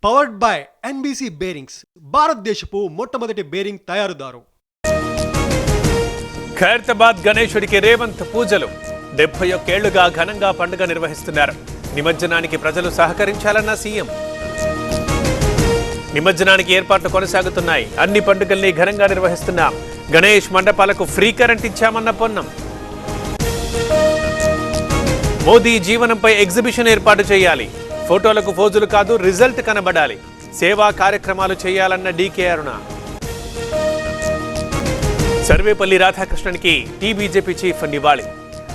Powered by NBC bearings, భారతదేశపు మొట్టమొదటి bearing తయారుదారు. Khairatabad గణేశుడికి Revanth పూజలు. 71 ఏళ్లుగా ఘనంగా పండుగ నిర్వహిస్తున్నారు. నిమజ్జనానికి ప్రజలు సహకరించాలన్న సీఎం. నిమజ్జనానికి ఏర్పాట్లు కొనసాగుతున్నాయి. అన్ని పండుగల్ని ఘనంగా నిర్వహిస్తున్నాం. గణేష్ మండపాలకు ఫ్రీ కరెంట్ ఇచ్చామన్న పొన్నం. మోదీ జీవనంపై ఎగ్జిబిషన్ ఏర్పాటు చేయాలి. ఫోటోలకు ఫోజులు కాదు, రిజల్ట్ కనబడాలి. సేవా కార్యక్రమాలు చేయాలన్న డీకే అరుణ. సర్వేపల్లి రాధాకృష్ణన్కి టీబీజేపీ చీఫ్ నివాళి.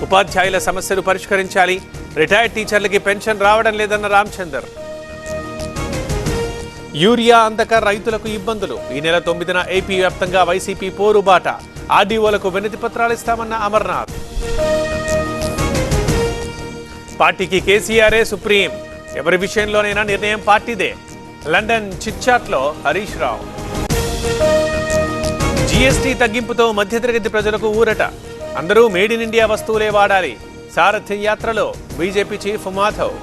ఉపాధ్యాయుల సమస్యలు పరిష్కరించాలి. రిటైర్డ్ టీచర్లకి పెన్షన్ రావడం లేదన్న రామచందర్. యూరియా అందక రైతులకు ఇబ్బందులు. ఈ నెల 9న ఏపీ వ్యాప్తంగా వైసీపీ పోరుబాట. ఆర్డీఓలకు వినతి పత్రాలు ఇస్తామన్న అమర్నాథ్. పార్టీకి కేసీఆరే సుప్రీం. ఎవరి విషయంలోనైనా నిర్ణయం పార్టీదే. లండన్ చిట్చాట్లో హరీష్ రావు. జీఎస్టీ తగ్గింపుతో మధ్యతరగతి ప్రజలకు ఊరట. అందరూ మేడ్ ఇన్ ఇండియా వస్తువులే వాడాలి. సారథి యాత్రలో బీజేపీ చీఫ్ మాధవ్.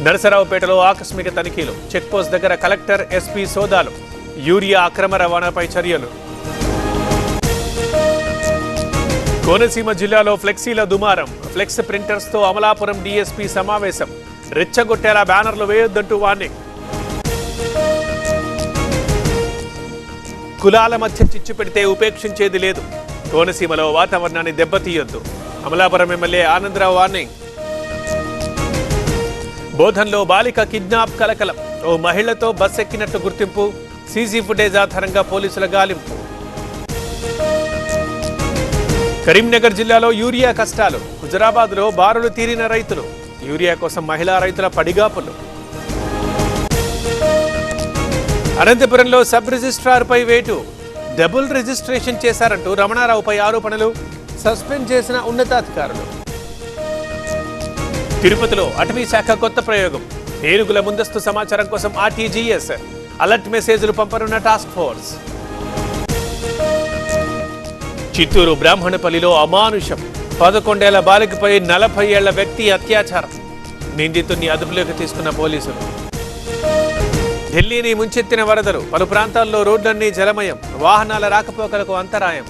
నరసరావుపేటలో ఆకస్మిక తనిఖీలు. చెక్పోస్ట్ దగ్గర కలెక్టర్, ఎస్పీ సోదాలు. యూరియా అక్రమ రవాణాపై చర్యలు. కోనసీమ జిల్లాలో ఫ్లెక్సీల దుమారం. ఫ్లెక్స్ ప్రింటర్స్తో అమలాపురం డీఎస్పీ సమావేశం. రెచ్చగొట్టేలా బ్యానర్లు వేయొద్దంటూ వార్నింగ్. కులాల మధ్య చిచ్చు పెడితే ఉపేక్షించేది లేదు. కోనసీమలో వాతావరణాన్ని దెబ్బతీయొద్దు. Amalapuram MLA Anandarao warning. బోధన్లో బాలిక కిడ్నాప్ కలకలం. ఓ మహిళతో బస్ ఎక్కినట్టు గుర్తింపు. సీసీ ఫుటేజ్ ఆధారంగా పోలీసుల గాలింపు. కరీంనగర్ జిల్లాలో యూరియా కష్టాలు. హుజరాబాద్లో బారులు తీరిన రైతులు. యూరియా కోసం మహిళా రైతుల పడిగాపులు. అనంతపురంలో సబ్ రిజిస్ట్రార్పై వేటు. డబుల్ రిజిస్ట్రేషన్ చేశారంటూ రమణారావుపై ఆరోపణలు. సస్పెండ్ చేసిన ఉన్నతాధికారులు. తిరుపతిలో అటవీ శాఖ కొత్త ప్రయోగం. ఏనుగుల ముందస్తు సమాచారం కోసం ఆర్టీజీఎస్ అలర్ట్ మెసేజ్లు పంపనున్న టాస్క్ ఫోర్స్. చిత్తూరు బ్రాహ్మణపల్లిలో అమానుషం. 11 ఏళ్ల బాలికపై 40 ఏళ్ల వ్యక్తి అత్యాచారం. నిందితుడిని అదుపులోకి తీసుకున్న పోలీసులు. ఢిల్లీని ముంచెత్తిన వరదలు. పలు ప్రాంతాల్లో రోడ్లన్నీ జలమయం. వాహనాల రాకపోకలకు అంతరాయం.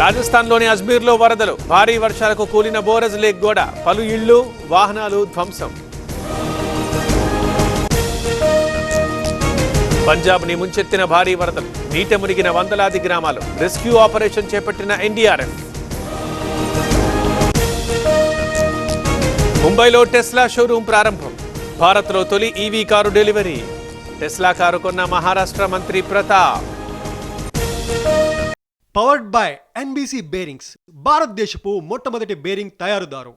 రాజస్థాన్లోని అజ్మీర్లో వరదలు. భారీ వర్షాలకు కూలిన బోరజ్ లేక్ గోడ. పలు ఇళ్లు, వాహనాలు ధ్వంసం. పంజాబ్ని ముంచెత్తిన భారీ వరదలు. నీట మునిగిన వందలాది గ్రామాలు. రెస్క్యూ ఆపరేషన్ చేపట్టిన ఎన్డీఆర్ఎఫ్. ముంబైలో టెస్లా షోరూం ప్రారంభం. భారత్లో తొలి EV car delivery. Tesla car కొన్న మహారాష్ట్ర మంత్రి Pratap. Powered by NBC bearings, భారతదేశపు మొట్టమొదటి బేరింగ్ తయారుదారు.